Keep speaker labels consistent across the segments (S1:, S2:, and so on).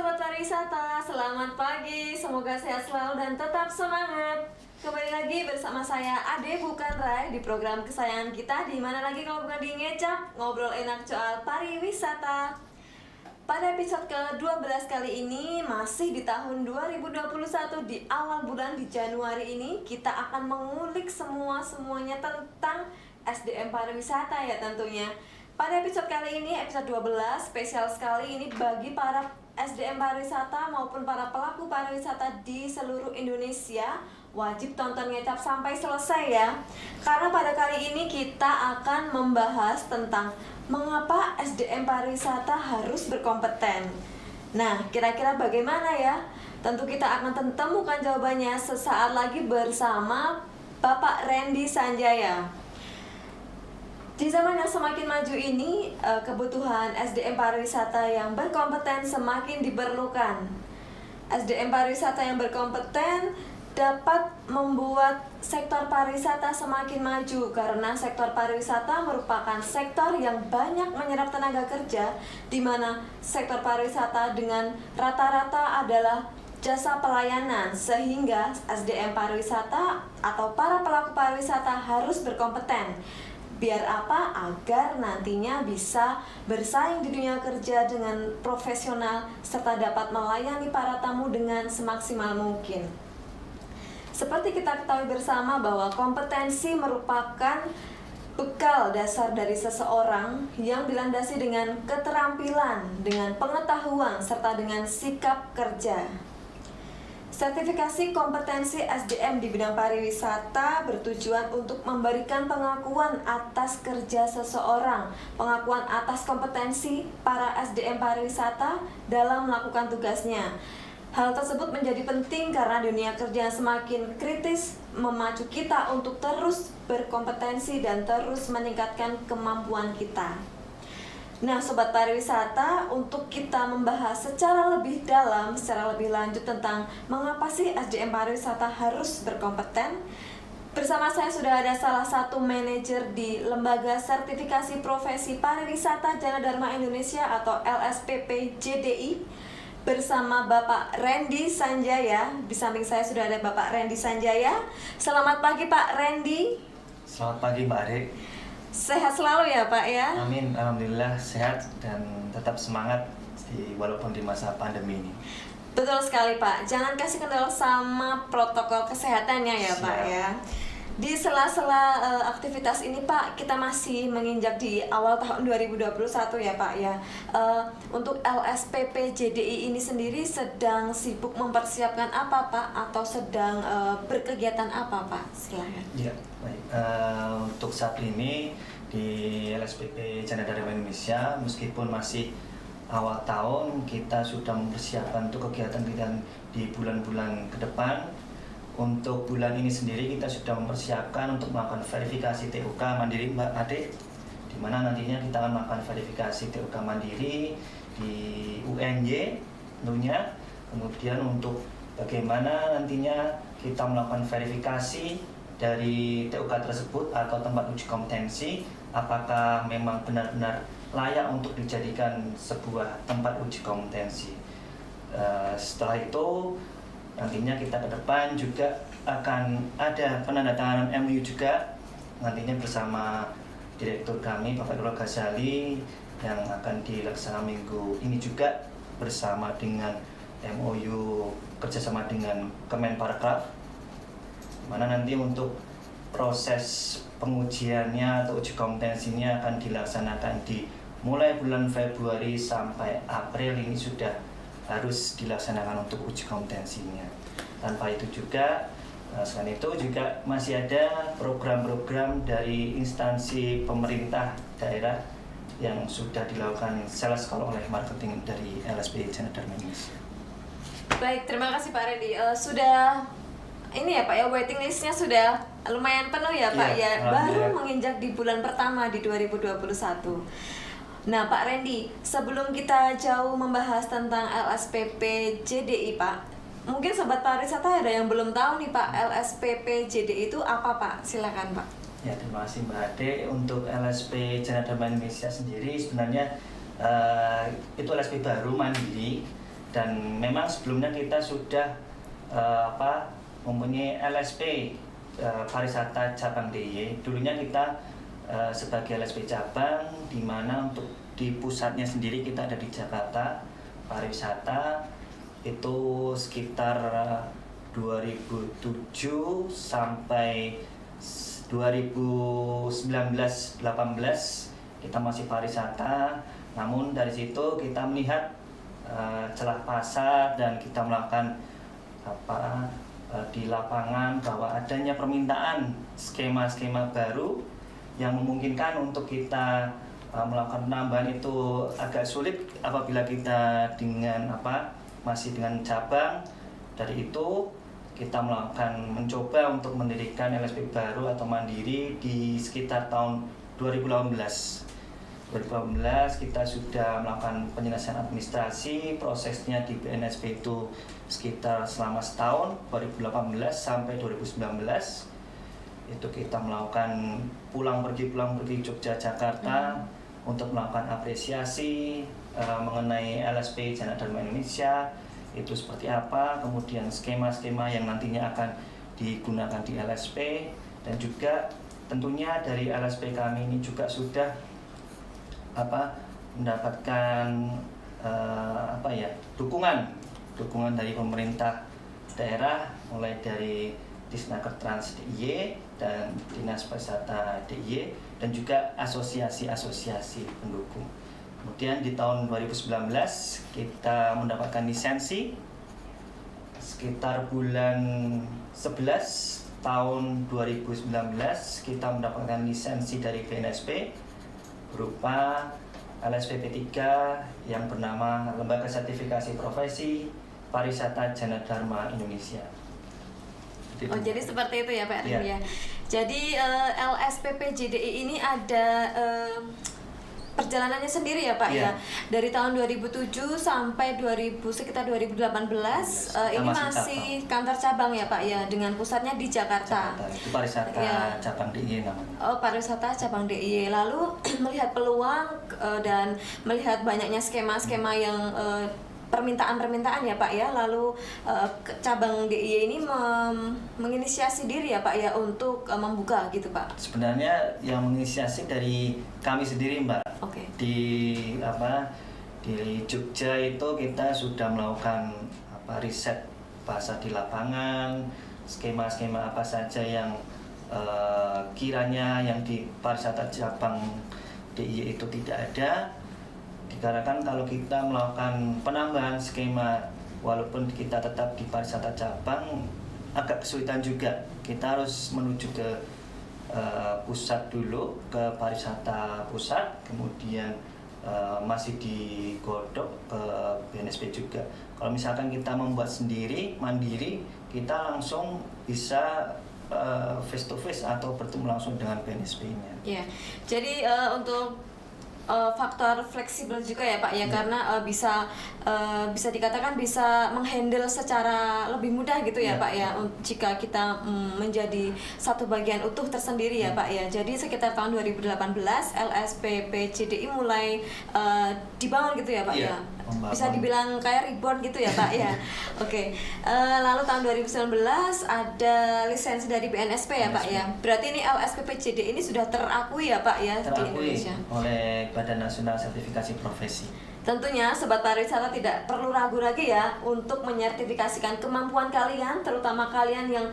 S1: Sobat Pariwisata, selamat pagi. Semoga sehat selalu dan tetap semangat. Kembali lagi bersama saya Ade bukan Rai di program kesayangan kita, di mana lagi kalau bukan di Ngecap, ngobrol enak soal pariwisata. Pada episode ke-12 kali ini, masih di tahun 2021, di awal bulan di Januari ini, kita akan mengulik semuanya tentang SDM pariwisata ya tentunya. Pada episode kali ini, episode 12, spesial sekali ini bagi para SDM pariwisata maupun para pelaku pariwisata di seluruh Indonesia. Wajib tonton Ngecap sampai selesai ya. Karena pada kali ini kita akan membahas tentang mengapa SDM pariwisata harus berkompeten. Nah, kira-kira bagaimana ya? Tentu kita akan temukan jawabannya sesaat lagi bersama Bapak Randy Sanjaya. Di zaman yang semakin maju ini, kebutuhan SDM pariwisata yang berkompeten semakin diperlukan. SDM pariwisata yang berkompeten dapat membuat sektor pariwisata semakin maju, karena sektor pariwisata merupakan sektor yang banyak menyerap tenaga kerja, di mana sektor pariwisata dengan rata-rata adalah jasa pelayanan, sehingga SDM pariwisata atau para pelaku pariwisata harus berkompeten. Biar apa? Agar nantinya bisa bersaing di dunia kerja dengan profesional serta dapat melayani para tamu dengan semaksimal mungkin. Seperti kita ketahui bersama bahwa kompetensi merupakan bekal dasar dari seseorang yang dilandasi dengan keterampilan, dengan pengetahuan, serta dengan sikap kerja. Sertifikasi kompetensi SDM di bidang pariwisata bertujuan untuk memberikan pengakuan atas kerja seseorang, pengakuan atas kompetensi para SDM pariwisata dalam melakukan tugasnya. Hal tersebut menjadi penting karena dunia kerja yang semakin kritis memacu kita untuk terus berkompetensi dan terus meningkatkan kemampuan kita. Nah, Sobat Pariwisata, untuk kita membahas secara lebih dalam, secara lebih lanjut tentang mengapa sih SDM pariwisata harus berkompeten, bersama saya sudah ada salah satu manajer di Lembaga Sertifikasi Profesi Pariwisata Jana Dharma Indonesia atau LSPP JDI, bersama Bapak Randy Sanjaya. Di samping saya sudah ada Bapak Randy Sanjaya. Selamat pagi Pak Randy.
S2: Selamat pagi Mbak Ade.
S1: Sehat selalu ya Pak ya.
S2: Amin, alhamdulillah sehat dan tetap semangat walaupun di masa pandemi ini.
S1: Betul sekali Pak. Jangan kasih kendala sama protokol kesehatannya ya Pak ya. Di sela-sela aktivitas ini Pak, kita masih menginjak di awal tahun 2021 ya Pak ya. Untuk LSPP JDI ini sendiri sedang sibuk mempersiapkan apa Pak? Atau sedang berkegiatan apa Pak? Silakan.
S2: Ya, baik. Untuk saat ini di LSPP Jana Dharma Indonesia, meskipun masih awal tahun, kita sudah mempersiapkan untuk kegiatan-kegiatan di bulan-bulan ke depan. Untuk bulan ini sendiri kita sudah mempersiapkan untuk melakukan verifikasi TUK mandiri Mbak Ade, di mana nantinya kita akan melakukan verifikasi TUK mandiri di UNY tentunya. Kemudian untuk bagaimana nantinya kita melakukan verifikasi dari TUK tersebut atau tempat uji kompetensi, apakah memang benar-benar layak untuk dijadikan sebuah tempat uji kompetensi. Setelah itu nantinya kita ke depan juga akan ada penandatanganan MOU juga nantinya bersama direktur kami Bapak Nurul Ghazali yang akan dilaksanakan minggu ini juga bersama dengan MOU kerjasama dengan Kemenparekraf, mana nanti untuk proses pengujiannya atau uji kompetensinya akan dilaksanakan di mulai bulan Februari sampai April ini sudah harus dilaksanakan untuk uji kompetensinya. Tanpa itu juga, selain itu juga masih ada program-program dari instansi pemerintah daerah yang sudah dilakukan sales call oleh marketing dari LSP Jana Dharma Indonesia.
S1: Baik, terima kasih Pak Randy. Sudah ini ya Pak ya, waiting listnya sudah lumayan penuh ya Pak ya. Baru menginjak di bulan pertama di 2021. Nah Pak Randy, sebelum kita jauh membahas tentang LSPP JDI Pak, mungkin Sobat Pariwisata ada yang belum tahu nih Pak, LSPP JDI itu apa Pak? Silakan Pak.
S2: Ya, terima kasih Mbak Ade. Untuk LSP Jana Dharma Indonesia sendiri sebenarnya itu LSP baru mandiri Dan memang sebelumnya kita sudah mempunyai LSP pariwisata cabang DIY. Dulunya kita sebagai LSP cabang, di mana untuk di pusatnya sendiri kita ada di Jakarta. Pariwisata itu sekitar 2007 sampai 2019-18 kita masih pariwisata. Namun dari situ kita melihat celah pasar dan kita melakukan di lapangan bahwa adanya permintaan skema-skema baru yang memungkinkan untuk kita melakukan penambahan itu agak sulit apabila kita masih dengan cabang. Dari itu kita mencoba untuk mendirikan LSP baru atau mandiri di sekitar tahun 2018 kita sudah melakukan penyelesaian administrasi. Prosesnya di BNSP itu sekitar selama setahun, 2018 sampai 2019 itu kita melakukan pulang pergi Jogja Jakarta untuk melakukan apresiasi mengenai LSP Jana Dharma Indonesia itu seperti apa, kemudian skema-skema yang nantinya akan digunakan di LSP, dan juga tentunya dari LSP kami ini juga sudah mendapatkan dukungan dari pemerintah daerah, mulai dari Disnaker Trans DIY dan Dinas Pariwisata DIY dan juga asosiasi-asosiasi pendukung. Kemudian di tahun 2019 kita mendapatkan lisensi sekitar bulan 11 tahun 2019 kita mendapatkan lisensi dari BNSP berupa LSP P3 yang bernama Lembaga Sertifikasi Profesi Pariwisata Jana Dharma Indonesia.
S1: Oh, jadi seperti itu ya Pak Rin ya.
S2: Ya.
S1: Jadi LSPPJDI ini ada perjalanannya sendiri ya Pak ya. Dari tahun 2007 sampai sekitar 2018 ini masih kantor cabang ya Pak ya, dengan pusatnya di Jakarta.
S2: Itu pariwisata cabang DIY namanya.
S1: Oh, pariwisata cabang DIY. Lalu melihat peluang dan melihat banyaknya skema-skema yang permintaan ya Pak ya, lalu cabang DIY ini menginisiasi diri ya Pak ya untuk membuka gitu Pak.
S2: Sebenarnya yang menginisiasi dari kami sendiri Mbak.
S1: Oke.
S2: Di Jogja itu kita sudah melakukan riset pasar di lapangan, skema-skema apa saja yang kiranya yang di pariwisata cabang DIY itu tidak ada. Dikarenakan kalau kita melakukan penambahan skema walaupun kita tetap di pariwisata cabang agak kesulitan juga. Kita harus menuju ke pusat dulu, ke pariwisata pusat, kemudian masih digodok ke BNSP juga. Kalau misalkan kita membuat sendiri, mandiri, kita langsung bisa face to face atau bertemu langsung dengan BNSP-nya.
S1: Ya, jadi untuk faktor fleksibel juga ya Pak ya, karena bisa dikatakan bisa menghandle secara lebih mudah gitu ya Pak ya, jika kita menjadi satu bagian utuh tersendiri ya Pak ya. Jadi sekitar tahun 2018 LSPPJDI mulai dibangun gitu ya Pak ya. Bisa dibilang kayak reborn gitu ya Pak ya. Oke. Lalu tahun 2019 ada lisensi dari BNSP ya Pak ya. Berarti ini LSPPJDI ini sudah terakui ya Pak ya di Indonesia
S2: oleh Badan Nasional Sertifikasi Profesi.
S1: Tentunya Sobat Pariwisata tidak perlu ragu lagi ya untuk menyertifikasikan kemampuan kalian, terutama kalian yang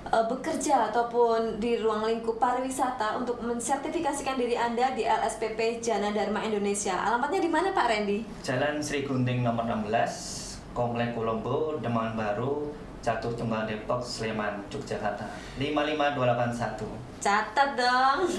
S1: bekerja ataupun di ruang lingkup pariwisata, untuk mensertifikasikan diri Anda di LSPP Jana Dharma Indonesia. Alamatnya di mana Pak Randy?
S2: Jalan Sri Gunting nomor 16, Komplek Kolombo, Demangan Baru, Catur Tunggal Depok, Sleman, Yogyakarta 55281.
S1: Catat dong.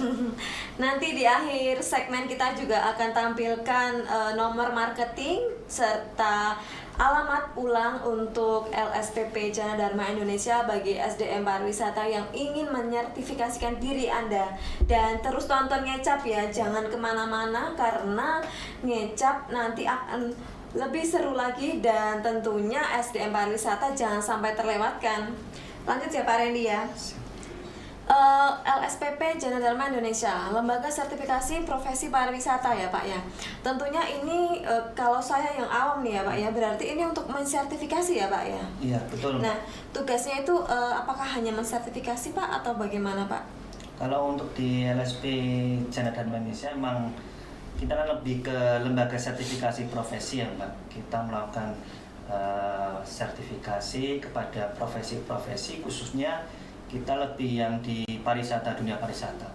S1: Nanti di akhir segmen kita juga akan tampilkan nomor marketing serta alamat ulang untuk LSPP Jana Dharma Indonesia bagi SDM pariwisata yang ingin menyertifikasikan diri Anda. Dan terus tonton Ngecap ya, jangan kemana-mana karena Ngecap nanti akan lebih seru lagi, dan tentunya SDM pariwisata jangan sampai terlewatkan. Lanjut ya Pak Randy ya. LSPP Jana Dharma Indonesia, Lembaga Sertifikasi Profesi Pariwisata ya Pak ya. Tentunya ini kalau saya yang awam nih ya Pak ya, berarti ini untuk mensertifikasi ya Pak ya.
S2: Iya, betul.
S1: Nah, tugasnya itu apakah hanya mensertifikasi Pak atau bagaimana Pak?
S2: Kalau untuk di LSP Jana Dharma Indonesia memang kita kan lebih ke lembaga sertifikasi profesi ya Mbak. Kita melakukan sertifikasi kepada profesi-profesi, khususnya kita lebih yang di pariwisata, dunia pariwisata.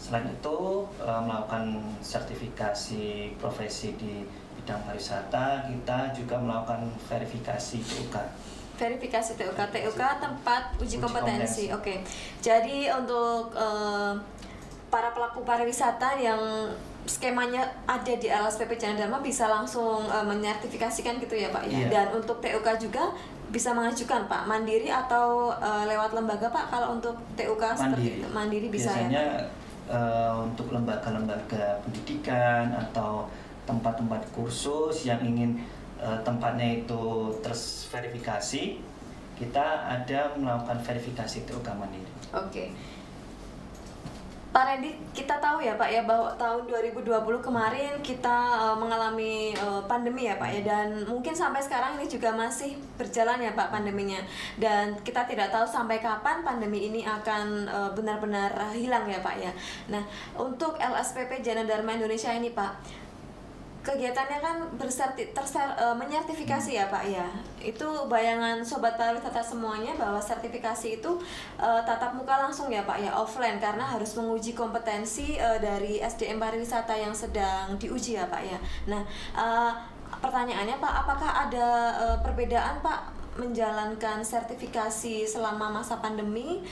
S2: Selain itu melakukan sertifikasi profesi di bidang pariwisata, kita juga melakukan verifikasi TUK.
S1: Verifikasi TUK, tempat uji kompetensi. Oke. Jadi untuk para pelaku pariwisata yang skemanya ada di LSPP Jana Dharma bisa langsung menyertifikasikan gitu ya Pak ya.
S2: Iya.
S1: Dan untuk TUK juga bisa mengajukan Pak, mandiri atau lewat lembaga Pak. Kalau untuk TUK seperti itu mandiri bisa.
S2: Biasanya,
S1: ya Pak?
S2: Untuk lembaga-lembaga pendidikan atau tempat-tempat kursus yang ingin tempatnya itu terverifikasi, kita ada melakukan verifikasi TUK mandiri.
S1: Oke. Pak Randy, kita tahu ya Pak ya bahwa tahun 2020 kemarin kita mengalami pandemi ya Pak ya, dan mungkin sampai sekarang ini juga masih berjalan ya Pak pandeminya, dan kita tidak tahu sampai kapan pandemi ini akan benar-benar hilang ya Pak ya. Nah, untuk LSPP Jana Dharma Indonesia ini Pak, kegiatannya kan menyertifikasi ya Pak ya. Itu bayangan sobat pariwisata semuanya bahwa sertifikasi itu tatap muka langsung ya Pak ya, offline, karena harus menguji kompetensi dari SDM pariwisata yang sedang diuji ya Pak ya. Nah, pertanyaannya Pak, apakah ada perbedaan Pak menjalankan sertifikasi selama masa pandemi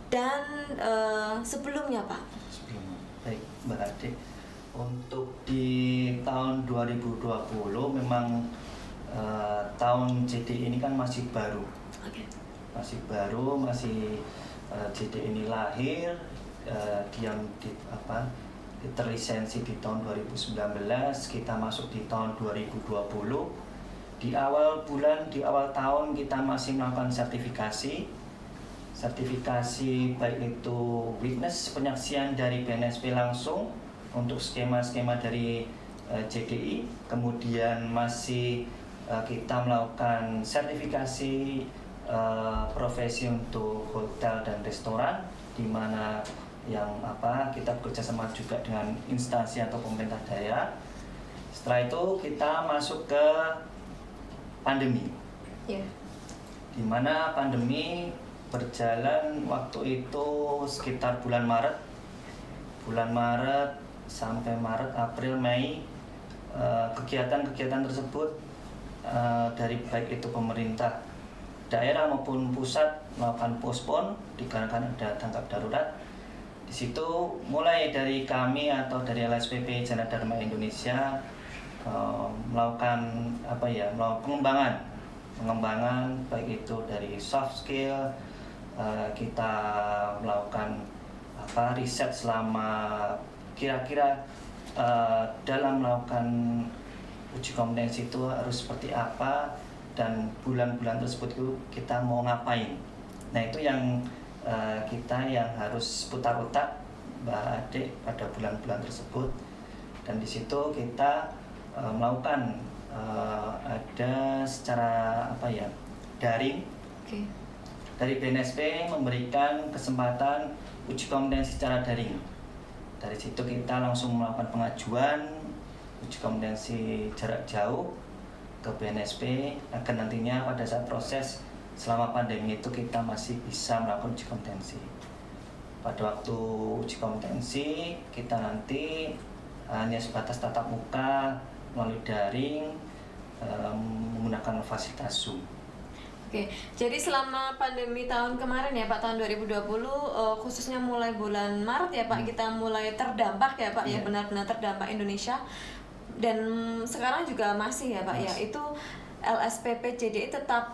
S1: dan sebelumnya Pak?
S2: Sebelumnya, baik Mbak Ade. Untuk di tahun 2020 memang tahun JD ini kan masih baru.
S1: Okay.
S2: Masih baru, JD ini lahir, terlisensi di tahun 2019, kita masuk di tahun 2020. Di awal tahun kita masih melakukan sertifikasi baik itu witness, penyaksian dari BNSP langsung untuk skema-skema dari JDI, kemudian masih kita melakukan sertifikasi profesi untuk hotel dan restoran, di mana kita bekerjasama juga dengan instansi atau pemerintah daerah. Setelah itu kita masuk ke pandemi, di mana pandemi berjalan waktu itu sekitar bulan Maret sampai Maret, April, Mei. Kegiatan-kegiatan tersebut dari baik itu pemerintah daerah maupun pusat melakukan postpone dikarenakan ada tanggap darurat. Di situ mulai dari kami atau dari LSPP Jana Dharma Indonesia melakukan pengembangan baik itu dari soft skill, kita melakukan riset selama kira-kira dalam melakukan uji kompetensi itu harus seperti apa, dan bulan-bulan tersebut itu kita mau ngapain. Nah, itu yang kita yang harus putar otak Mbak Ade pada bulan-bulan tersebut, dan di situ kita melakukan ada secara daring.
S1: Okay.
S2: Dari BNSP memberikan kesempatan uji kompetensi secara daring. Dari situ kita langsung melakukan pengajuan uji kompetensi jarak jauh ke BNSP, agar nantinya pada saat proses selama pandemi itu kita masih bisa melakukan uji kompetensi. Pada waktu uji kompetensi kita nanti hanya sebatas tatap muka melalui daring menggunakan fasilitas Zoom.
S1: Oke, jadi selama pandemi tahun kemarin ya Pak, tahun 2020 khususnya mulai bulan Maret ya Pak, kita mulai terdampak ya Pak, ya benar-benar terdampak Indonesia, dan sekarang juga masih ya Pak ya. Itu LSPP JDI tetap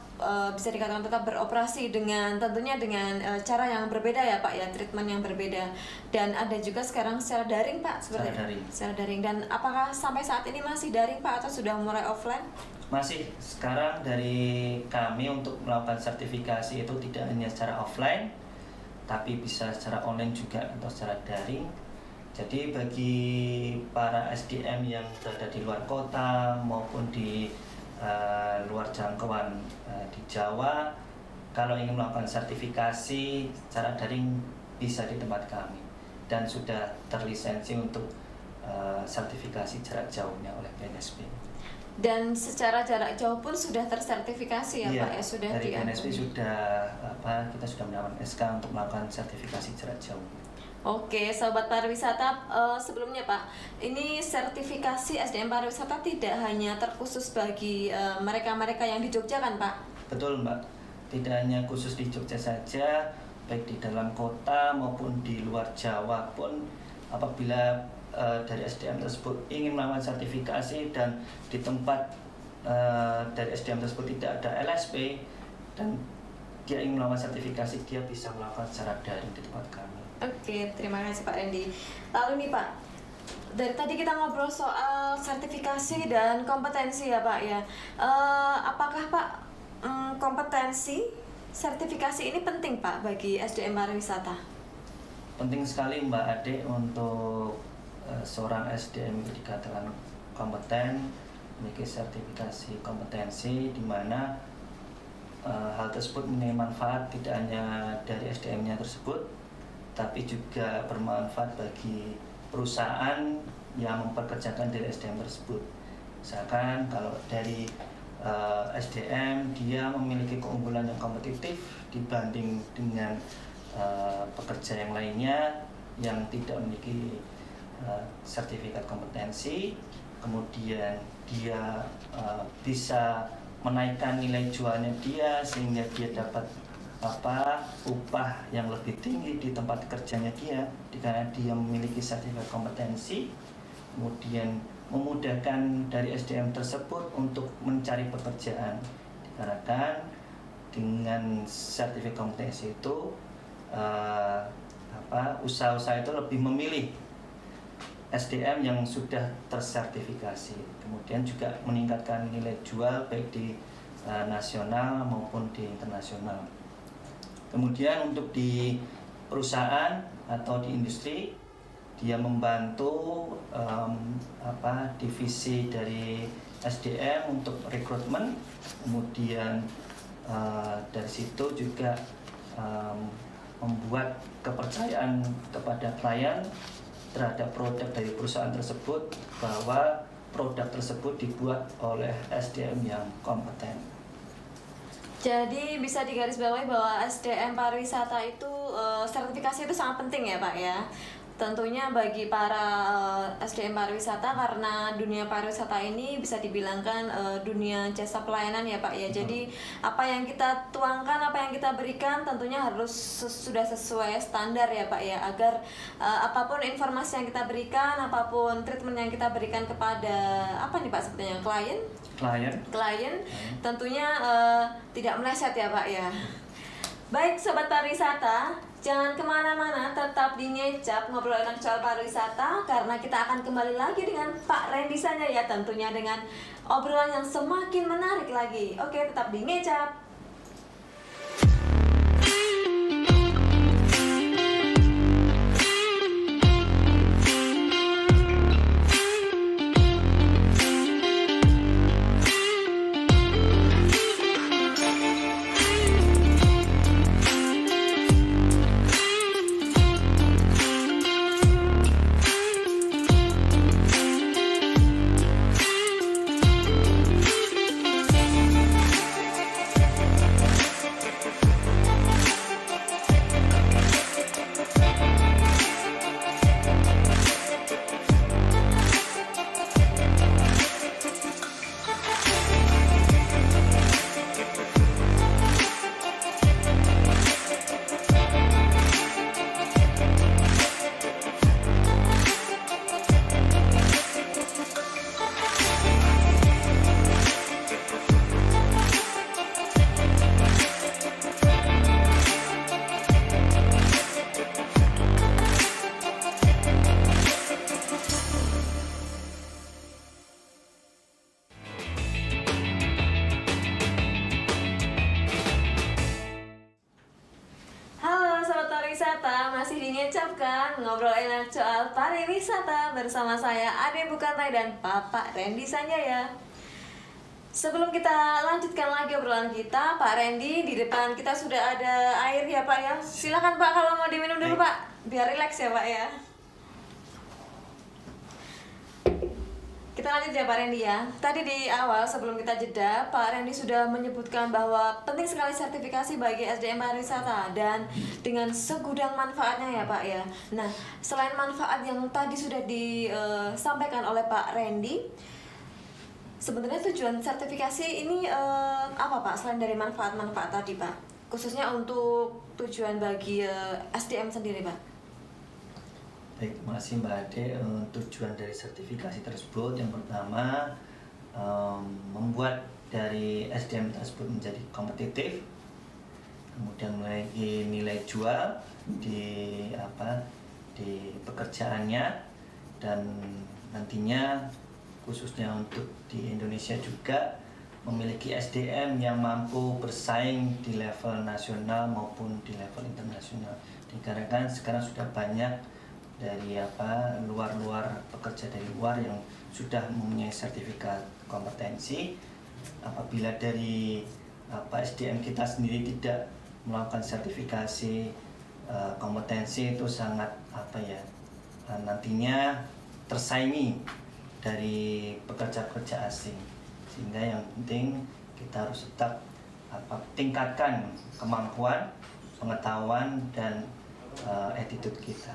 S1: bisa dikatakan tetap beroperasi tentunya dengan cara yang berbeda ya Pak ya, treatment yang berbeda, dan ada juga sekarang secara daring Pak, secara daring. Dan apakah sampai saat ini masih daring Pak atau sudah mulai offline?
S2: Masih. Sekarang dari kami untuk melakukan sertifikasi itu tidak hanya secara offline, tapi bisa secara online juga atau secara daring. Jadi bagi para SDM yang berada di luar kota maupun di luar jangkauan di Jawa, kalau ingin melakukan sertifikasi secara daring bisa di tempat kami dan sudah terlisensi untuk sertifikasi jarak jauhnya oleh BNSP.
S1: Dan secara jarak jauh pun sudah tersertifikasi ya
S2: Iya,
S1: Pak ya, sudah
S2: dari BNSP
S1: diakui.
S2: kita sudah mendapatkan SK untuk melakukan sertifikasi jarak jauh.
S1: Oke, sobat pariwisata, sebelumnya Pak, ini sertifikasi SDM pariwisata tidak hanya terkhusus bagi mereka-mereka yang di Jogja kan Pak?
S2: Betul Mbak, tidak hanya khusus di Jogja saja, baik di dalam kota maupun di luar Jawa pun, apabila dari SDM tersebut ingin melakukan sertifikasi dan di tempat dari SDM tersebut tidak ada LSP dan dia ingin melakukan sertifikasi, dia bisa melakukan secara daring di tempat kami.
S1: Oke, terima kasih Pak Randy. Lalu nih Pak, dari tadi kita ngobrol soal sertifikasi dan kompetensi ya Pak ya. Apakah Pak kompetensi sertifikasi ini penting Pak bagi SDM pariwisata?
S2: Penting sekali Mbak Ade untuk seorang SDM itu dikatakan kompeten, memiliki sertifikasi kompetensi, di mana hal tersebut memiliki manfaat tidak hanya dari SDM-nya tersebut, tapi juga bermanfaat bagi perusahaan yang mempekerjakan dari SDM tersebut. Misalkan kalau dari SDM dia memiliki keunggulan yang kompetitif dibanding dengan pekerja yang lainnya yang tidak memiliki sertifikat kompetensi, kemudian dia bisa menaikkan nilai jualnya dia sehingga dia dapat upah yang lebih tinggi di tempat kerjanya dia, karena dia memiliki sertifikat kompetensi, kemudian memudahkan dari SDM tersebut untuk mencari pekerjaan, dikarenakan dengan sertifikat kompetensi itu usaha-usaha itu lebih memilih SDM yang sudah tersertifikasi, kemudian juga meningkatkan nilai jual baik di nasional maupun di internasional. Kemudian untuk di perusahaan atau di industri, dia membantu divisi dari SDM untuk rekrutmen, kemudian dari situ juga membuat kepercayaan kepada klien terhadap produk dari perusahaan tersebut, bahwa produk tersebut dibuat oleh SDM yang kompeten.
S1: Jadi bisa digarisbawahi bahwa SDM pariwisata itu sertifikasi itu sangat penting ya Pak ya. Tentunya bagi para SDM pariwisata, karena dunia pariwisata ini bisa dibilangkan dunia jasa pelayanan ya Pak ya. Jadi apa yang kita tuangkan, apa yang kita berikan tentunya harus sudah sesuai standar ya Pak ya, agar apapun informasi yang kita berikan, apapun treatment yang kita berikan kepada sebetulnya klien tentunya tidak meleset ya Pak ya. Baik sobat pariwisata, jangan kemana-mana, tetap di Ngecap Ngobrol Enak Soal Pariwisata, karena kita akan kembali lagi dengan Pak Randy saja ya, tentunya dengan obrolan yang semakin menarik lagi. Oke, tetap di Ngecap. masih di Ngecap kan, ngobrol enak soal pariwisata bersama saya Ade Bukantai dan Bapak Randy Sanjaya. Sebelum kita lanjutkan lagi obrolan kita, Pak Randy, di depan kita sudah ada air ya Pak ya. Silakan Pak kalau mau diminum dulu Pak, biar rileks ya Pak ya. Kita lanjut ya Pak Randy ya. Tadi di awal sebelum kita jeda, Pak Randy sudah menyebutkan bahwa penting sekali sertifikasi bagi SDM pariwisata dan dengan segudang manfaatnya ya Pak ya. Nah, selain manfaat yang tadi sudah disampaikan oleh Pak Randy, sebenarnya tujuan sertifikasi ini apa Pak selain dari manfaat-manfaat tadi Pak? Khususnya untuk tujuan bagi SDM sendiri Pak.
S2: Baik, terima kasih Mbak Ade. Tujuan dari sertifikasi tersebut yang pertama membuat dari SDM tersebut menjadi kompetitif, kemudian memiliki nilai jual di pekerjaannya, dan nantinya khususnya untuk di Indonesia juga memiliki SDM yang mampu bersaing di level nasional maupun di level internasional. Dikarenakan sekarang sudah banyak dari luar pekerja dari luar yang sudah mempunyai sertifikat kompetensi. Apabila dari SDM kita sendiri tidak melakukan sertifikasi kompetensi, itu sangat nantinya tersaingi dari pekerja-pekerja asing. Sehingga yang penting kita harus tetap tingkatkan kemampuan, pengetahuan, dan attitude kita.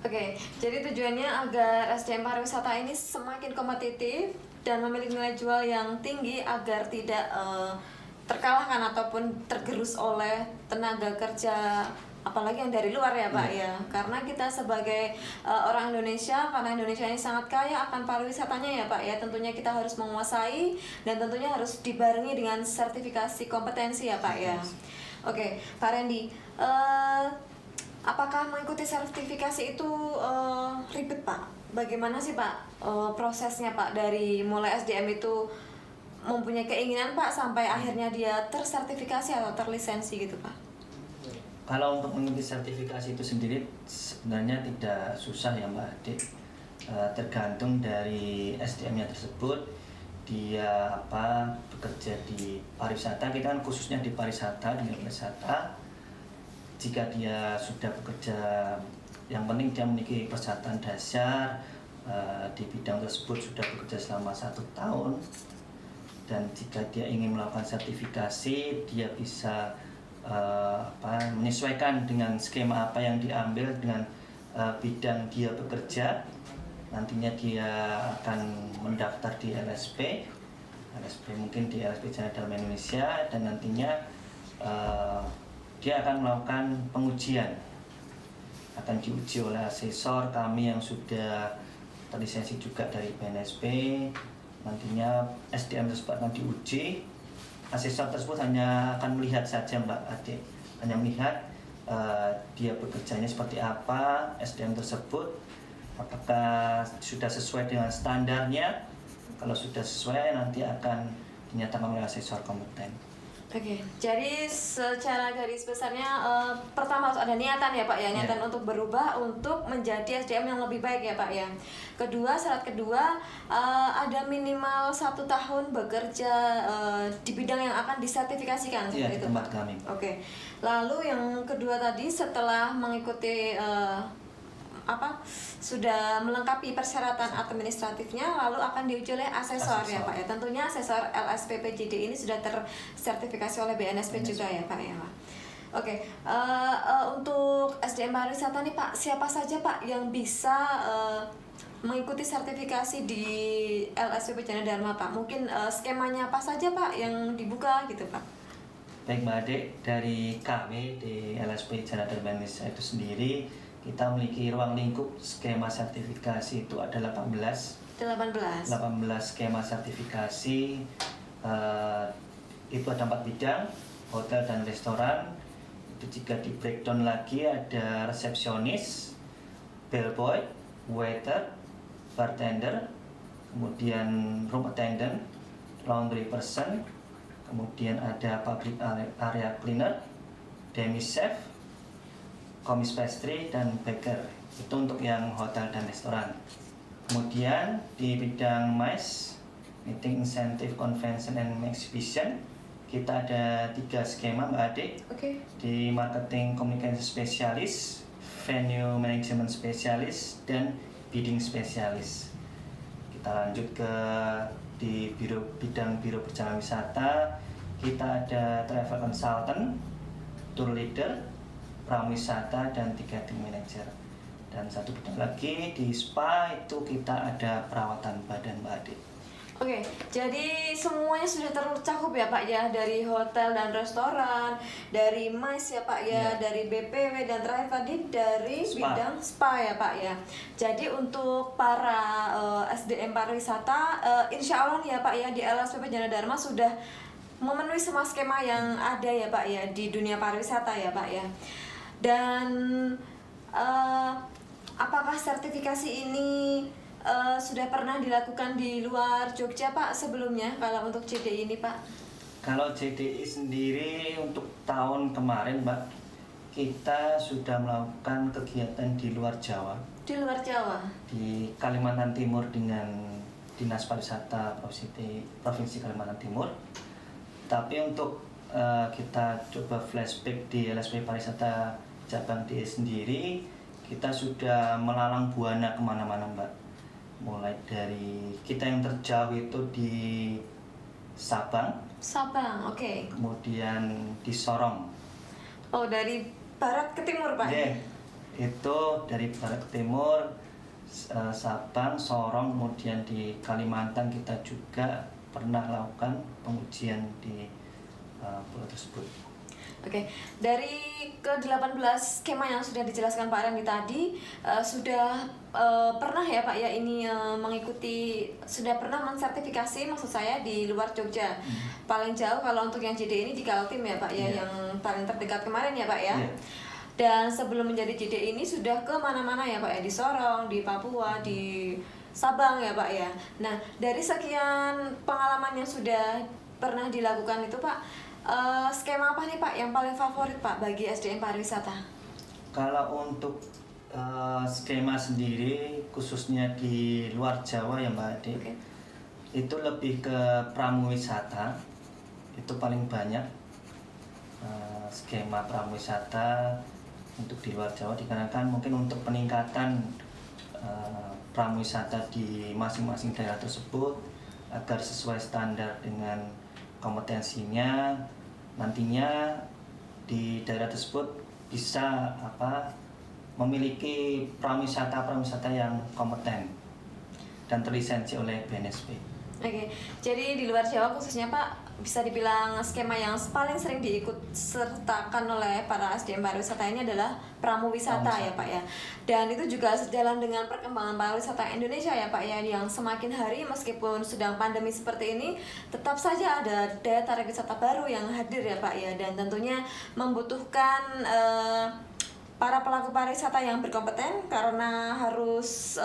S1: Oke, jadi tujuannya agar SDM pariwisata ini semakin kompetitif dan memiliki nilai jual yang tinggi agar tidak terkalahkan ataupun tergerus oleh tenaga kerja apalagi yang dari luar ya Pak ya. Karena kita sebagai orang Indonesia, karena Indonesia ini sangat kaya akan pariwisatanya ya Pak ya, tentunya kita harus menguasai dan tentunya harus dibarengi dengan sertifikasi kompetensi ya Pak ya. Oke, Pak Randy, apakah mengikuti sertifikasi itu ribet Pak? Bagaimana sih Pak prosesnya Pak dari mulai SDM itu mempunyai keinginan Pak sampai akhirnya dia tersertifikasi atau terlisensi gitu Pak?
S2: Kalau untuk mengikuti sertifikasi itu sendiri sebenarnya tidak susah ya Mbak Ade. Tergantung dari SDM-nya tersebut, dia bekerja di pariwisata, kita kan khususnya di pariwisata, di pariwisata. Jika dia sudah bekerja, yang penting dia memiliki persyaratan dasar di bidang tersebut, sudah bekerja selama 1 tahun, dan jika dia ingin melakukan sertifikasi, dia bisa menyesuaikan dengan skema apa yang diambil dengan bidang dia bekerja. Nantinya dia akan mendaftar di LSP mungkin di LSP Channel Dharma Indonesia, dan nantinya dia akan melakukan pengujian, akan diuji oleh asesor kami yang sudah terlisensi juga dari BNSP. Nantinya SDM tersebut akan diuji. Asesor tersebut hanya akan melihat saja Mbak Ade, hanya melihat dia bekerjanya seperti apa, SDM tersebut apakah sudah sesuai dengan standarnya. Kalau sudah sesuai, nanti akan dinyatakan oleh asesor kompeten.
S1: Oke, jadi secara garis besarnya pertama harus ada niatan ya Pak ya, niatan untuk berubah untuk menjadi SDM yang lebih baik ya Pak ya. Kedua, syarat kedua ada minimal 1 tahun bekerja di bidang yang akan disertifikasikan seperti itu.
S2: Tempat kami.
S1: Oke, lalu yang kedua tadi setelah mengikuti sudah melengkapi persyaratan administratifnya, lalu akan diuji oleh asesor ya Pak ya. Tentunya asesor LSPPJD ini sudah tersertifikasi oleh BNSP juga ya Pak ya. Oke, untuk SDM pariwisata nih Pak, siapa saja Pak yang bisa mengikuti sertifikasi di LSPP Jana Dharma Pak? Mungkin skemanya apa saja Pak yang dibuka gitu Pak?
S2: Baik Mbak Ade, dari kami di LSP Jana Dharma Indonesia itu sendiri, kita memiliki ruang lingkup skema sertifikasi itu ada 18 skema sertifikasi. Itu ada 4 bidang, hotel dan restoran. Itu jika di breakdown lagi ada resepsionis, bellboy, waiter, bartender, kemudian room attendant, laundry person, kemudian ada public area cleaner, demi chef, komis pastry, dan baker. Itu untuk yang hotel dan restoran. Kemudian di bidang MICE, Meeting Incentive Convention and Exhibition, kita ada 3 skema Mbak Ade. Di Marketing Communication Specialist, Venue Management Specialist, dan Bidding Specialist. Kita lanjut ke di bidang biro perjalanan wisata, kita ada travel consultant, tour leader, prawisata, dan ticketing manager. Dan satu bidang lagi di spa itu kita ada perawatan badan Mbak Ade.
S1: Oke, jadi semuanya sudah tercakup ya Pak ya, dari hotel dan restoran, dari MICE ya Pak ya, dari BPW, dan terakhir tadi dari bidang spa ya Pak ya. Jadi untuk para SDM pariwisata, insya Allah nih ya Pak ya, di LSPP Jana Dharma sudah memenuhi semua skema yang ada ya Pak ya di dunia pariwisata ya Pak ya. Dan apakah sertifikasi ini sudah pernah dilakukan di luar Jogja Pak sebelumnya kalau untuk JDI ini Pak?
S2: Kalau JDI sendiri untuk tahun kemarin Mbak, kita sudah melakukan kegiatan di luar Jawa.
S1: Di luar Jawa? Di
S2: Kalimantan Timur dengan Dinas Pariwisata Provinsi Kalimantan Timur. Tapi untuk kita coba flashback di LSP Pariwisata Cabang DE sendiri, kita sudah melalang buana kemana-mana Mbak. Mulai dari kita yang terjauh itu di Sabang.
S1: Oke.
S2: Kemudian di Sorong.
S1: Oh, dari barat ke timur Pak?
S2: Yeah. Itu dari barat ke timur, Sabang, Sorong, kemudian di Kalimantan kita juga pernah lakukan pengujian di pulau tersebut.
S1: Oke, dari ke-18 skema yang sudah dijelaskan Pak Randy tadi, sudah pernah ya Pak ya ini mengikuti, sudah pernah mensertifikasi maksud saya di luar Jogja. Paling jauh kalau untuk yang JD ini di Kaltim ya Pak ya, yang paling terdekat kemarin ya Pak ya. Dan sebelum menjadi JD ini sudah ke mana-mana ya Pak ya, di Sorong, di Papua, di Sabang ya Pak ya. Nah, dari sekian pengalaman yang sudah pernah dilakukan itu Pak, skema apa nih Pak yang paling favorit Pak bagi SDM pariwisata?
S2: Kalau untuk skema sendiri khususnya di luar Jawa ya Mbak Ade, itu lebih ke pramuwisata, itu paling banyak skema pramuwisata untuk di luar Jawa, dikarenakan mungkin untuk peningkatan pramuwisata di masing-masing daerah tersebut agar sesuai standar dengan kompetensinya, nantinya di daerah tersebut bisa memiliki prawisata yang kompeten dan terlisensi oleh BNSP.
S1: Oke, jadi di luar Jawa khususnya Pak, bisa dibilang skema yang paling sering diikut sertakan oleh para SDM pariwisata ini adalah pramuwisata ya Pak ya. Dan itu juga sejalan dengan perkembangan pariwisata Indonesia ya Pak ya, yang semakin hari meskipun sedang pandemi seperti ini, tetap saja ada daya tarik wisata baru yang hadir ya Pak ya, dan tentunya membutuhkan para pelaku pariwisata yang berkompeten karena harus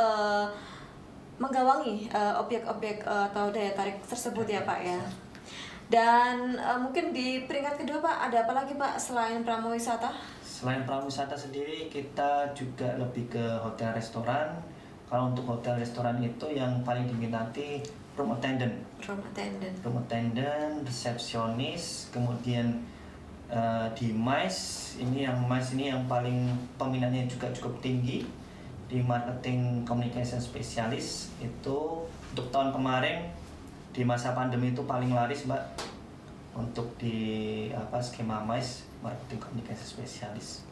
S1: menggawangi objek-objek atau daya tarik tersebut ya Pak ya. Dan mungkin di peringkat kedua Pak, ada apa lagi Pak selain pramuwisata?
S2: Selain pramuwisata sendiri, kita juga lebih ke hotel restoran. Kalau untuk hotel restoran itu yang paling diminati room attendant, resepsionis, kemudian di MICE ini yang paling peminatnya juga cukup tinggi. Di Marketing Communication Specialist itu untuk tahun kemarin di masa pandemi itu paling laris Mbak untuk di skema MICE, Marketing Communication Specialist.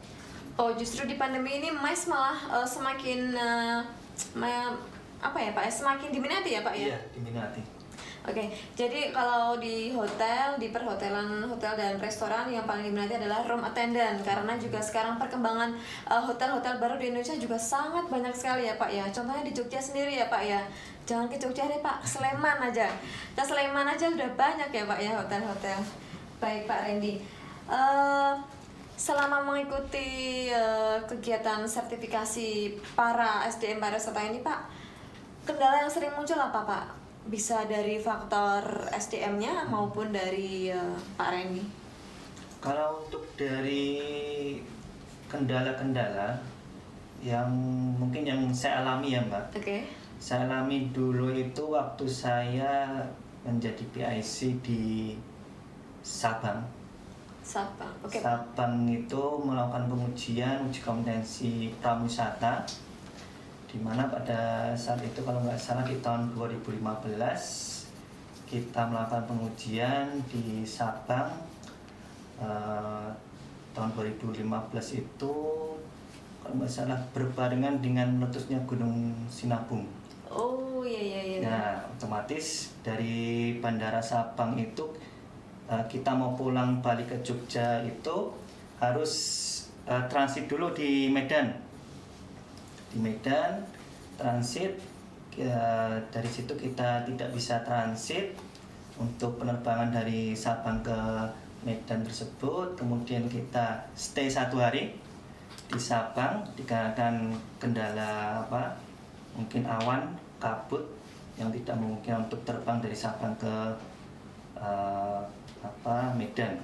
S1: Oh, justru di pandemi ini MICE malah semakin semakin diminati ya Pak ya?
S2: Iya, diminati.
S1: Oke, jadi kalau di hotel, di perhotelan, hotel dan restoran yang paling diminati adalah room attendant, karena juga sekarang perkembangan hotel-hotel baru di Indonesia juga sangat banyak sekali ya Pak ya. Contohnya di Jogja sendiri ya Pak ya. Jangan ke Jogja deh Pak, Sleman aja. Ke Sleman aja udah banyak ya Pak ya hotel-hotel. Baik Pak Randy. Selama mengikuti kegiatan sertifikasi para SDM pariwisata ini Pak, kendala yang sering muncul apa Pak? Bisa dari faktor SDM-nya maupun dari Pak Randy?
S2: Kalau untuk dari kendala-kendala yang mungkin yang saya alami ya Mbak.
S1: Oke.
S2: Saya alami dulu itu waktu saya menjadi PIC di Sabang.
S1: Sabang. Oke.
S2: Sabang itu melakukan uji kompetensi prawisata, di mana pada saat itu kalau nggak salah di tahun 2015 kita melakukan pengujian di Sabang. Tahun 2015 itu kalau nggak salah berbarengan dengan meletusnya Gunung Sinabung.
S1: Oh iya.
S2: Nah, otomatis dari Bandara Sabang itu kita mau pulang balik ke Jogja itu harus transit dulu di Medan. Di Medan transit, dari situ kita tidak bisa transit untuk penerbangan dari Sabang ke Medan tersebut. Kemudian kita stay 1 hari di Sabang dikarenakan kendala mungkin awan kabut yang tidak memungkinkan untuk terbang dari Sabang ke Medan,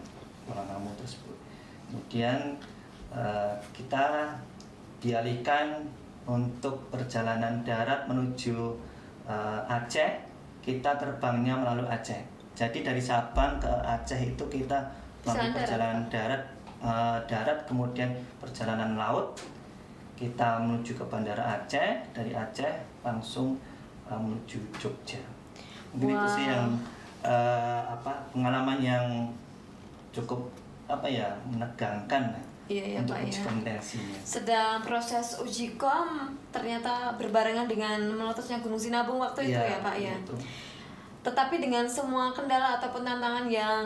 S2: Kuala Namu tersebut. Kemudian kita dialihkan untuk perjalanan darat menuju Aceh. Kita terbangnya melalui Aceh. Jadi dari Sabang ke Aceh itu kita melalui perjalanan darat, kemudian perjalanan laut. Kita menuju ke Bandara Aceh, dari Aceh langsung menuju Jogja. Mungkin itu sih yang pengalaman yang cukup menegangkan untuk uji kompetensinya.
S1: Sedang proses uji kom ternyata berbarengan dengan meletusnya Gunung Sinabung waktu itu ya Pak ya.
S2: Itu.
S1: Tetapi dengan semua kendala ataupun tantangan yang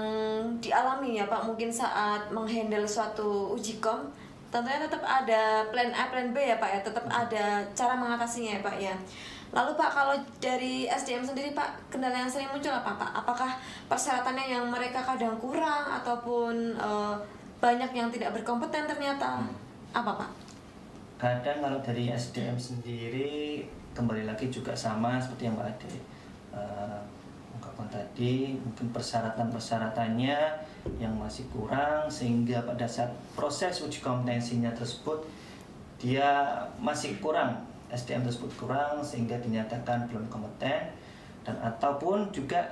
S1: dialami ya Pak, mungkin saat menghandle suatu uji kom, tentunya tetap ada plan A, plan B ya Pak ya, tetap ada cara mengatasinya ya Pak ya. Lalu Pak, kalau dari SDM sendiri Pak, kendala yang sering muncul apa Pak? Apakah persyaratannya yang mereka kadang kurang ataupun banyak yang tidak berkompeten ternyata? Apa Pak?
S2: Kadang kalau dari SDM sendiri kembali lagi juga sama seperti yang Mbak Ade ungkapkan tadi, mungkin persyaratannya yang masih kurang sehingga pada saat proses uji kompetensinya tersebut dia masih kurang, SDM tersebut kurang sehingga dinyatakan belum kompeten, dan ataupun juga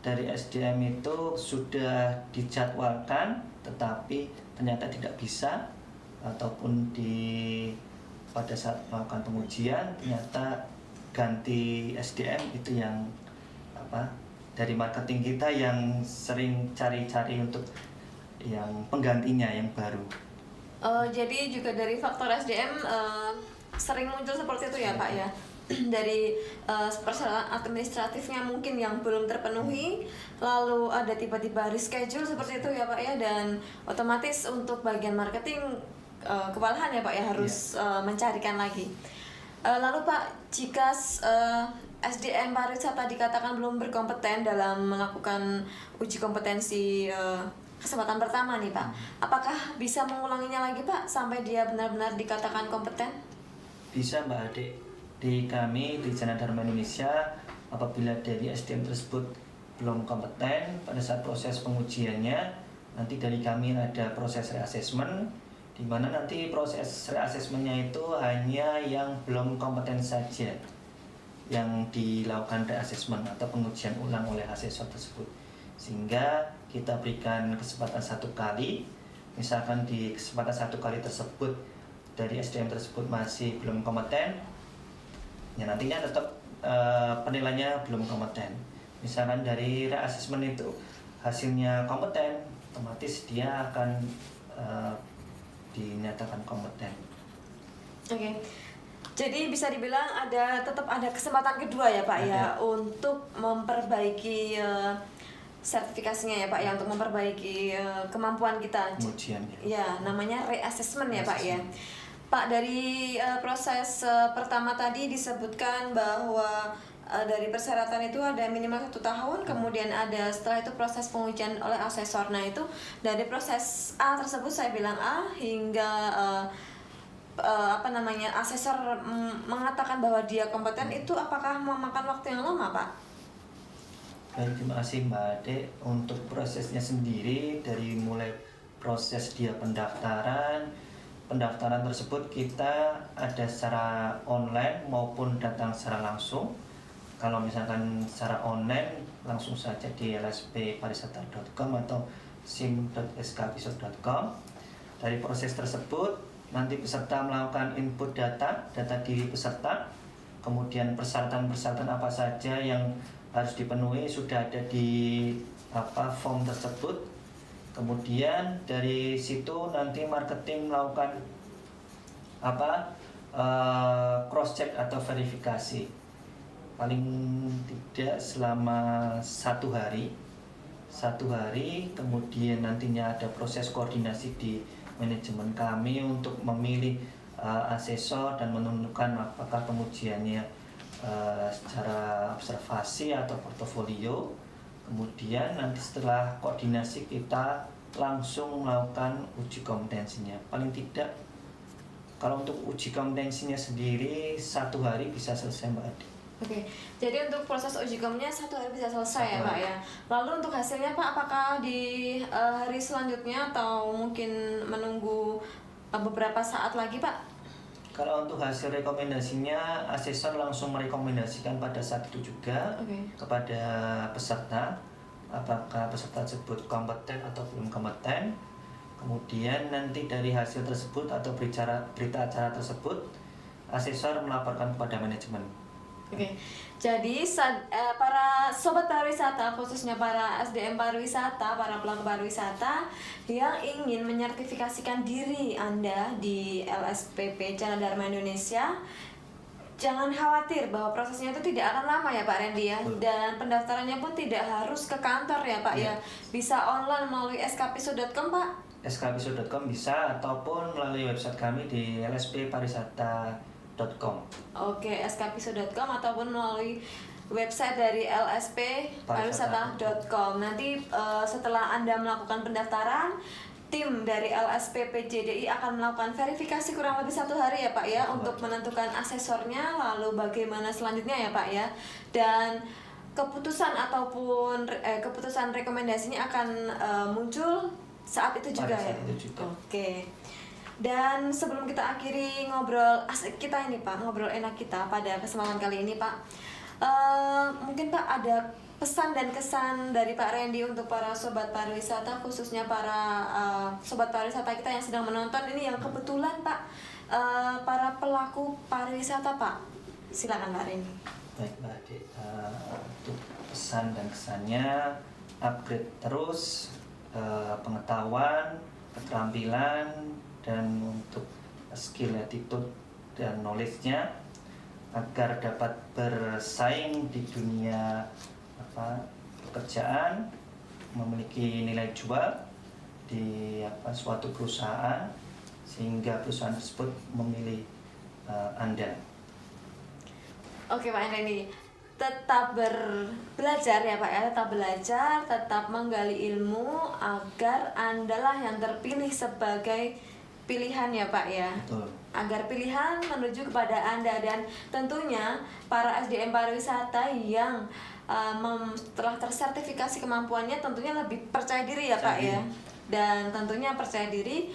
S2: dari SDM itu sudah dijadwalkan tetapi ternyata tidak bisa, ataupun pada saat melakukan pengujian ternyata ganti SDM itu yang dari marketing kita yang sering cari-cari untuk yang penggantinya yang baru.
S1: Jadi juga dari faktor SDM sering muncul seperti itu ya Pak ya. Dari persyaratan administratifnya mungkin yang belum terpenuhi, lalu ada tiba-tiba reschedule seperti itu ya Pak ya, dan otomatis untuk bagian marketing kewalahan ya Pak ya, harus mencarikan lagi. Lalu Pak, jika SDM pariwisata dikatakan belum berkompeten dalam melakukan uji kompetensi kesempatan pertama nih Pak, apakah bisa mengulanginya lagi Pak sampai dia benar-benar dikatakan kompeten?
S2: Bisa Mbak Ade. Di kami di Jana Dharma Indonesia, apabila dari SDM tersebut belum kompeten pada saat proses pengujiannya, nanti dari kami ada proses reassessment, di mana nanti proses reassessmentnya itu hanya yang belum kompeten saja yang dilakukan reassessment atau pengujian ulang oleh asesor tersebut, sehingga kita berikan kesempatan 1 kali. Misalkan di kesempatan 1 kali tersebut dari SDM tersebut masih belum kompeten, ya nantinya tetap penilaiannya belum kompeten. Misalkan dari reassessment itu hasilnya kompeten, otomatis dia akan dinyatakan kompeten.
S1: Oke. Jadi bisa dibilang tetap ada kesempatan kedua ya Pak ya untuk memperbaiki sertifikasinya ya Pak ya, untuk memperbaiki kemampuan kita.
S2: Pengujiannya.
S1: Ya, namanya reassessment ya Pak ya. Pak, dari proses pertama tadi disebutkan bahwa dari persyaratan itu ada minimal 1 tahun, kemudian ada setelah itu proses pengujian oleh asesor. Nah itu dari proses A tersebut, saya bilang A, hingga asesor mengatakan bahwa dia kompeten, itu apakah memakan waktu yang lama Pak?
S2: Baik, terima kasih Mbak Ade. Untuk prosesnya sendiri dari mulai proses dia pendaftaran, pendaftaran tersebut kita ada secara online maupun datang secara langsung. Kalau misalkan secara online langsung saja di lspparisata.com atau sim.skpisot.com. Dari proses tersebut nanti peserta melakukan input data diri peserta, kemudian persyaratan apa saja yang harus dipenuhi sudah ada di form tersebut. Kemudian dari situ nanti marketing melakukan cross check atau verifikasi paling tidak selama satu hari. Kemudian nantinya ada proses koordinasi di manajemen kami untuk memilih asesor dan menentukan apakah pengujiannya secara observasi atau portofolio. Kemudian nanti setelah koordinasi kita langsung melakukan uji kompetensinya. Paling tidak kalau untuk uji kompetensinya sendiri 1 hari bisa selesai, Mbak Ade.
S1: Oke, jadi untuk proses uji komnya 1 hari bisa selesai ya Pak ya. Lalu untuk hasilnya Pak, apakah di hari selanjutnya atau mungkin menunggu beberapa saat lagi Pak?
S2: Kalau untuk hasil rekomendasinya, asesor langsung merekomendasikan pada saat itu juga kepada peserta, apakah peserta tersebut kompeten atau belum kompeten. Kemudian nanti dari hasil tersebut atau berita acara tersebut, asesor melaporkan kepada manajemen.
S1: Oke, jadi para sobat pariwisata, khususnya para SDM pariwisata, para pelaku pariwisata yang ingin menyertifikasikan diri Anda di LSPP Cana Dharma Indonesia, jangan khawatir bahwa prosesnya itu tidak akan lama ya Pak Randy ya. Dan pendaftarannya pun tidak harus ke kantor ya Pak ya. Bisa online melalui skpisot.com Pak.
S2: skpisot.com bisa ataupun melalui website kami di lspparisata.com.
S1: Oke, skpisot.com ataupun melalui website dari lspparisata.com. Nanti setelah Anda melakukan pendaftaran, tim dari LSPPJDI akan melakukan verifikasi kurang lebih 1 hari ya Pak ya, untuk menentukan asesornya, lalu bagaimana selanjutnya ya Pak ya. Dan keputusan ataupun keputusan rekomendasinya akan muncul saat itu juga ya. Oke. Dan sebelum kita akhiri ngobrol asik kita ini Pak, ngobrol enak kita pada kesempatan kali ini Pak, mungkin Pak ada pesan dan kesan dari Pak Randy untuk para sobat pariwisata, khususnya para sobat pariwisata kita yang sedang menonton ini, yang kebetulan Pak para pelaku pariwisata Pak. Silakan Pak Randy.
S2: Baik Mbak Ade, untuk pesan dan kesannya, upgrade terus pengetahuan, keterampilan, dan untuk skill, attitude, dan knowledge-nya agar dapat bersaing di dunia pekerjaan, memiliki nilai jual di suatu perusahaan sehingga perusahaan tersebut memilih Anda.
S1: Oke Pak Randy, tetap belajar ya Pak ya, tetap belajar, tetap menggali ilmu agar Anda lah yang terpilih sebagai pilihan ya Pak ya.
S2: Betul.
S1: Agar pilihan menuju kepada Anda, dan tentunya para SDM pariwisata yang telah tersertifikasi kemampuannya tentunya lebih percaya diri ya Pak ya. Dan tentunya percaya diri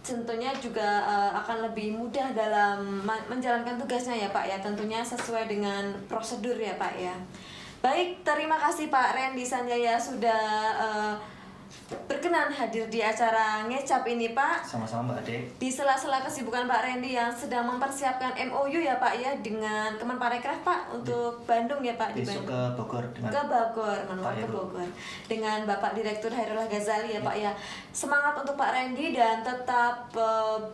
S1: tentunya juga akan lebih mudah dalam menjalankan tugasnya ya Pak ya, tentunya sesuai dengan prosedur ya Pak ya. Baik, terima kasih Pak Randy Sanjaya sudah berkenan hadir di acara Ngecap ini Pak.
S2: Sama-sama Mbak Ade.
S1: Di sela-sela kesibukan Pak Randy yang sedang mempersiapkan MOU ya Pak ya dengan Kemenparekraf Pak untuk Bandung ya Pak.
S2: Besok ke Bogor dengan
S1: ke Bogor dengan Bapak Direktur Hairullah Ghazali ya Pak ya. Semangat untuk Pak Randy dan tetap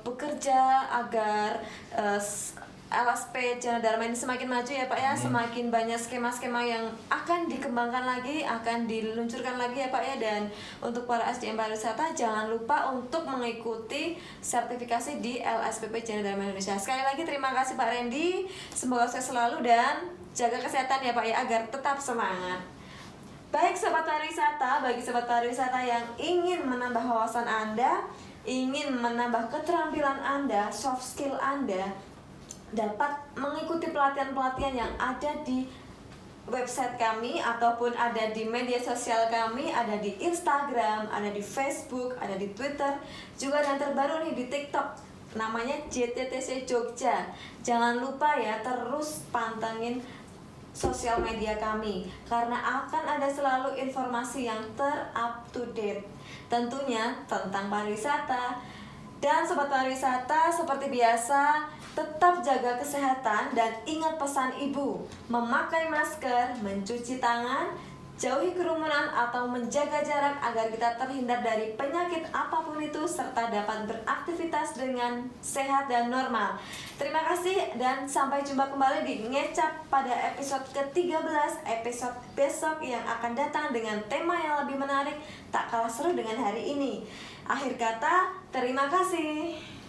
S1: bekerja agar LSP Cana Dharma ini semakin maju ya Pak ya. Semakin banyak skema-skema yang akan dikembangkan lagi, akan diluncurkan lagi ya Pak ya. Dan untuk para SDM pariwisata jangan lupa untuk mengikuti sertifikasi di LSPP Cana Dharma Indonesia. Sekali lagi terima kasih Pak Randy, semoga sukses selalu dan jaga kesehatan ya Pak ya agar tetap semangat. Baik sobat pariwisata, bagi sobat pariwisata yang ingin menambah wawasan Anda, ingin menambah keterampilan Anda, soft skill Anda, dapat mengikuti pelatihan-pelatihan yang ada di website kami ataupun ada di media sosial kami, ada di Instagram, ada di Facebook, ada di Twitter, juga yang terbaru nih di TikTok. namanya JTTC Jogja. Jangan lupa ya, terus pantengin sosial media kami karena akan ada selalu informasi yang up to date tentunya tentang pariwisata. Dan sobat pariwisata, seperti biasa tetap jaga kesehatan dan ingat pesan ibu, memakai masker, mencuci tangan, jauhi kerumunan atau menjaga jarak agar kita terhindar dari penyakit apapun itu serta dapat beraktivitas dengan sehat dan normal. Terima kasih dan sampai jumpa kembali di Ngecap pada episode ke-13, episode besok yang akan datang dengan tema yang lebih menarik tak kalah seru dengan hari ini. Akhir kata, terima kasih.